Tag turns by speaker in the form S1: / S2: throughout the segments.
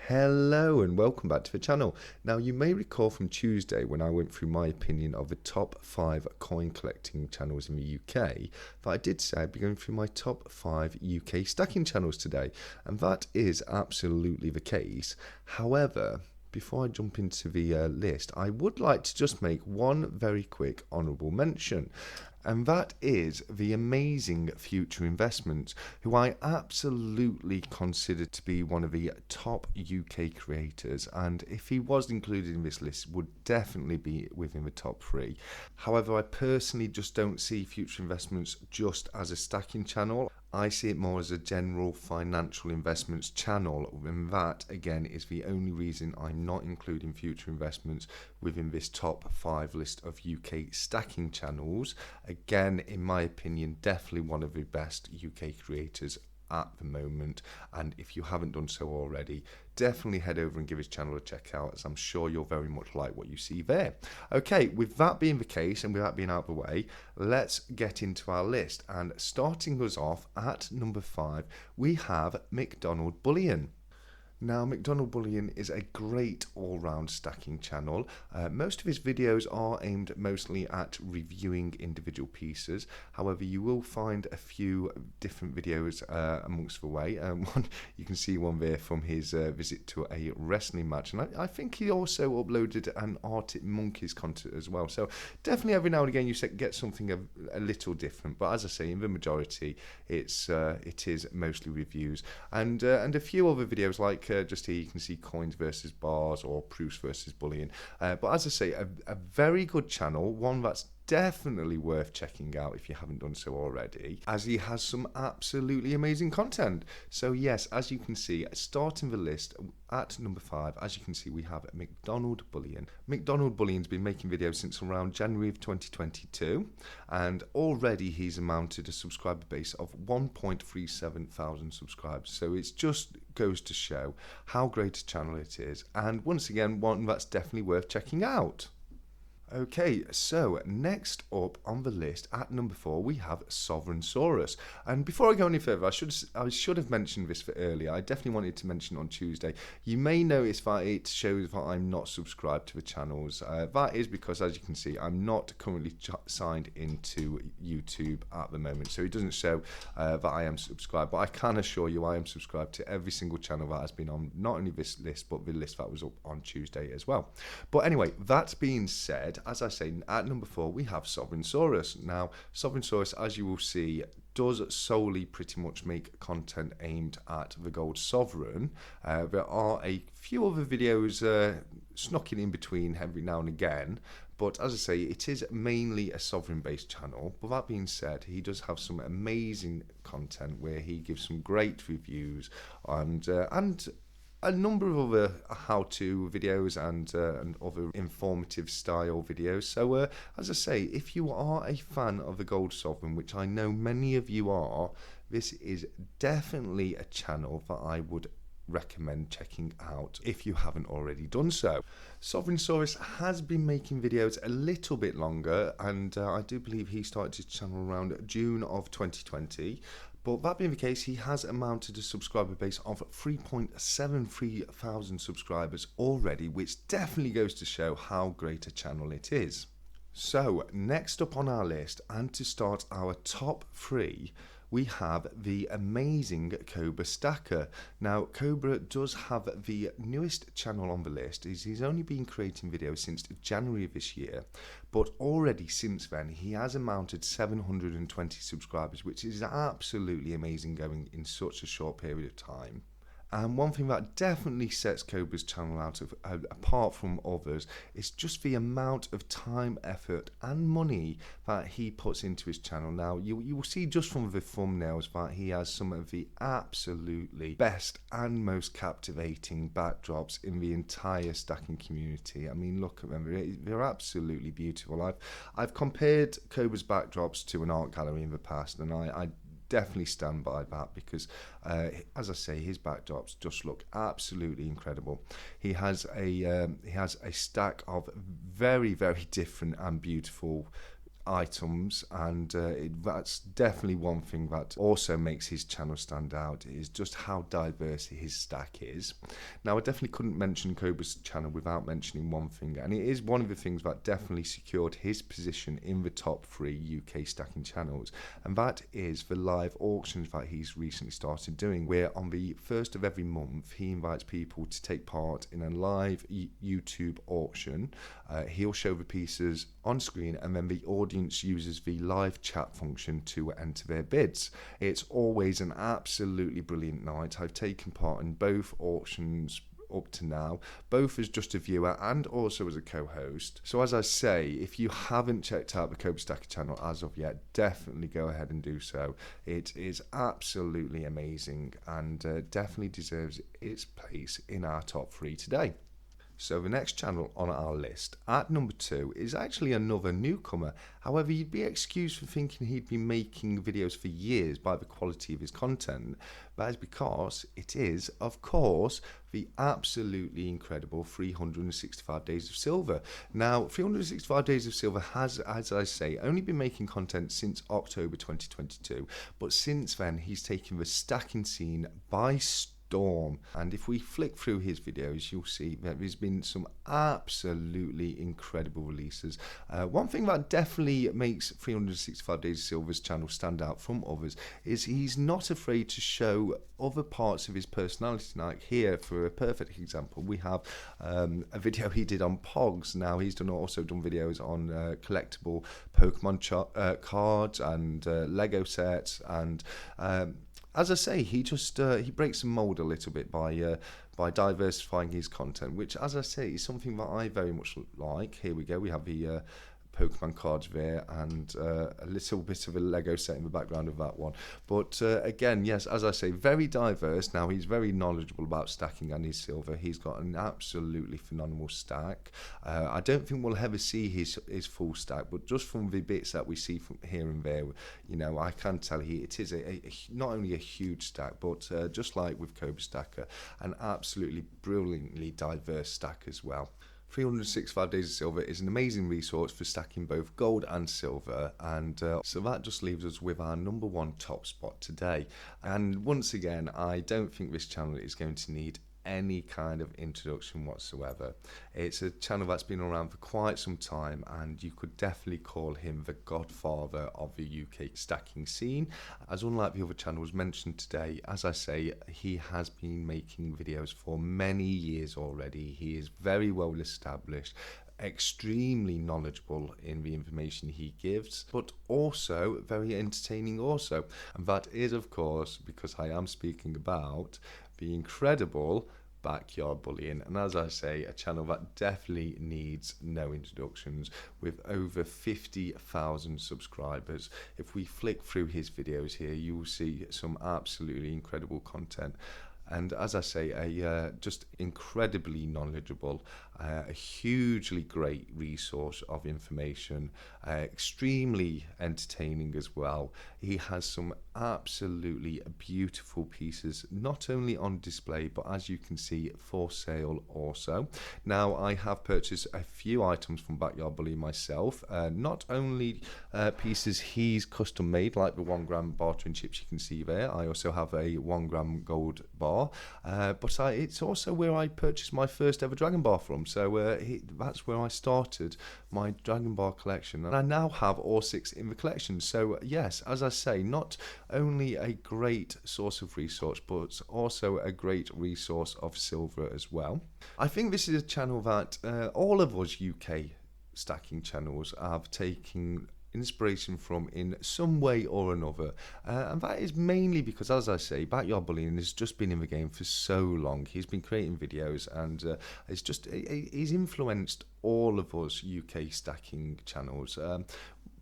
S1: Hello and welcome back to the channel. Now you may recall from Tuesday when I went through my opinion of the top 5 coin collecting channels in the UK that I did say I'd be going through my top 5 UK stacking channels today, and that is absolutely the case. However, before I jump into the list, I would like to just make one very quick honourable mention, and that is the amazing Future Investments, who I absolutely consider to be one of the top UK creators, and if he was included in this list, would definitely be within the top 3. However, I personally just don't see Future Investments just as a stacking channel. I see it more as a general financial investments channel, and that again is the only reason I'm not including Future Investments within this top 5 list of UK stacking channels. Again, in my opinion, definitely one of the best UK creators at the moment, and if you haven't done so already, definitely head over and give his channel a check out, as I'm sure you'll very much like what you see there. Okay, with that being the case and with that being out of the way, let's get into our list, and starting us off at number 5 we have McDonald Bullion. Now, McDonald Bullion is a great all-round stacking channel. Most of his videos are aimed mostly at reviewing individual pieces. However, you will find a few different videos amongst the way. One, you can see one there from his visit to a wrestling match. And I think he also uploaded an Arctic Monkeys content as well. So definitely every now and again you get something a little different. But as I say, in the majority, it is mostly reviews. And a few other videos like just here you can see coins versus bars or proofs versus bullion, but as I say, a very good channel, one that's definitely worth checking out if you haven't done so already, as he has some absolutely amazing content. So yes, as you can see, starting the list at number 5, as you can see, we have McDonald Bullion. McDonald Bullion's been making videos since around January of 2022, and already he's amounted a subscriber base of 1.37 thousand subscribers. So it just goes to show how great a channel it is, and once again, one that's definitely worth checking out. Okay, so next up on the list at number 4 we have Sorus. And before I go any further, I should have mentioned this for earlier. I definitely wanted to mention on Tuesday. You may notice that it shows that I'm not subscribed to the channels. That is because, as you can see, I'm not currently signed into YouTube at the moment, so it doesn't show that I am subscribed. But I can assure you I am subscribed to every single channel that has been on not only this list but the list that was up on Tuesday as well. But anyway, that being said, as I say, at number 4 we have Sorus. Now, Sorus, as you will see, does solely pretty much make content aimed at the gold sovereign. There are a few other videos snuck in between every now and again, but as I say, it is mainly a sovereign based channel. But that being said, he does have some amazing content where he gives some great reviews and a number of other how-to videos and other informative style videos. So as I say, if you are a fan of the Gold Sovereign, which I know many of you are, this is definitely a channel that I would recommend checking out if you haven't already done so. Sorus has been making videos a little bit longer, and I do believe he started his channel around June of 2020. But that being the case, he has amounted a subscriber base of 3.73 thousand subscribers already, which definitely goes to show how great a channel it is. So next up on our list, and to start our top 3, we have the amazing Cobra Stacker. Now, Cobra does have the newest channel on the list. He's only been creating videos since January of this year, but already since then he has amounted 720 subscribers, which is absolutely amazing going in such a short period of time. And one thing that definitely sets Cobra's channel out apart from others is just the amount of time, effort and money that he puts into his channel. Now, you will see just from the thumbnails that he has some of the absolutely best and most captivating backdrops in the entire stacking community. I mean, look at them. They're absolutely beautiful. I've compared Cobra's backdrops to an art gallery in the past, and I definitely stand by that because, as I say, his backdrops just look absolutely incredible. He has a stack of very, very different and beautiful items, and that's definitely one thing that also makes his channel stand out, is just how diverse his stack is. Now, I definitely couldn't mention Cobra's channel without mentioning one thing, and it is one of the things that definitely secured his position in the top 3 UK stacking channels, and that is the live auctions that he's recently started doing, where on the first of every month he invites people to take part in a live YouTube auction. He'll show the pieces on screen, and then the audience uses the live chat function to enter their bids. It's always an absolutely brilliant night. I've taken part in both auctions up to now, both as just a viewer and also as a co-host. So as I say, if you haven't checked out the Cobra Stacker channel as of yet, definitely go ahead and do so. It is absolutely amazing, and definitely deserves its place in our top 3 today. So the next channel on our list, at number 2, is actually another newcomer. However, you'd be excused for thinking he'd been making videos for years by the quality of his content. That is because it is, of course, the absolutely incredible 365 Days of Silver. Now, 365 Days of Silver has, as I say, only been making content since October 2022. But since then, he's taken the stacking scene by storm. And if we flick through his videos, you'll see that there's been some absolutely incredible releases. One thing that definitely makes 365 Days of Silver's channel stand out from others is he's not afraid to show other parts of his personality. Like here, for a perfect example, we have a video he did on Pogs. Now, he's also done videos on collectible Pokemon cards and Lego sets, and as I say, he breaks the mold a little bit by diversifying his content, which, as I say, is something that I very much like. Here we go. We have the Pokemon cards there, and a little bit of a Lego set in the background of that one. But again, yes, as I say, very diverse. Now, he's very knowledgeable about stacking and his silver. He's got an absolutely phenomenal stack. I don't think we'll ever see his full stack, but just from the bits that we see from here and there, you know, I can tell it is not only a huge stack, but just like with Cobra Stacker, an absolutely brilliantly diverse stack as well. 365 Days of Silver is an amazing resource for stacking both gold and silver, and so that just leaves us with our number 1 top spot today. And once again, I don't think this channel is going to need any kind of introduction whatsoever. It's a channel that's been around for quite some time, and you could definitely call him the godfather of the UK stacking scene, as unlike the other channels mentioned today, as I say, he has been making videos for many years already. He is very well established, extremely knowledgeable in the information he gives, but also very entertaining also. And that is, of course, because I am speaking about the incredible Backyard Bullion. And as I say, a channel that definitely needs no introductions, with over 50,000 subscribers. If we flick through his videos here, you will see some absolutely incredible content. And as I say, just incredibly knowledgeable, a hugely great resource of information, extremely entertaining as well. He has some absolutely beautiful pieces, not only on display, but as you can see, for sale also. Now, I have purchased a few items from Backyard Bullion myself, not only pieces he's custom made, like the 1 gram bar twin chips you can see there. I also have a 1 gram gold bar, but it's also where I purchased my first ever Dragon Bar from. So that's where I started my Dragon Bar collection, and I now have all 6 in the collection. So yes, as I say, not only a great source of resource, but also a great resource of silver as well. I think this is a channel that all of us UK stacking channels have taken inspiration from in some way or another, and that is mainly because, as I say, Backyard Bullion has just been in the game for so long. He's been creating videos, and he's influenced all of us UK stacking channels,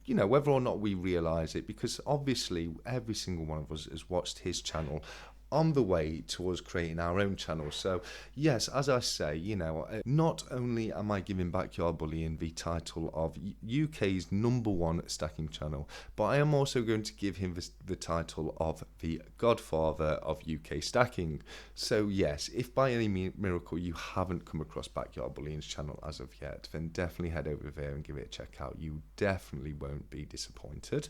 S1: you know, whether or not we realise it, because obviously every single one of us has watched his channel on the way towards creating our own channel. So yes, as I say, not only am I giving Backyard Bullion the title of UK's #1 stacking channel, but I am also going to give him the title of the Godfather of UK stacking. So yes, if by any miracle you haven't come across Backyard Bullion's channel as of yet, then definitely head over there and give it a check out. You definitely won't be disappointed.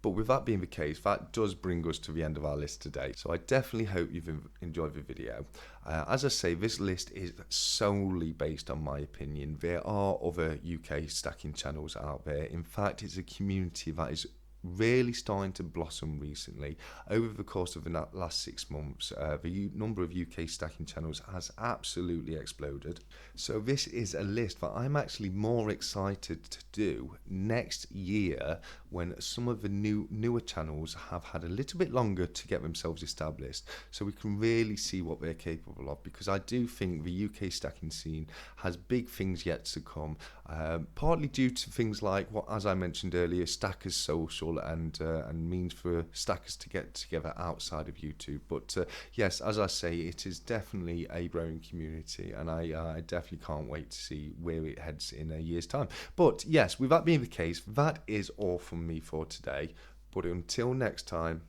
S1: But with that being the case, that does bring us to the end of our list today. So I definitely hope you've enjoyed the video. As I say, this list is solely based on my opinion. There are other UK stacking channels out there. In fact, it's a community that is really starting to blossom recently. Over the course of the last 6 months, the number of UK stacking channels has absolutely exploded. So this is a list that I'm actually more excited to do next year, when some of the newer channels have had a little bit longer to get themselves established, so we can really see what they're capable of, because I do think the UK stacking scene has big things yet to come, partly due to things like what, as I mentioned earlier, Stackers Social and means for stackers to get together outside of YouTube. But yes, as I say, it is definitely a growing community, and I definitely can't wait to see where it heads in a year's time. But yes, with that being the case, that is all from me for today. But until next time,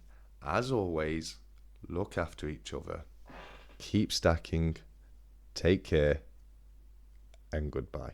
S1: as always, look after each other, keep stacking, take care, and goodbye.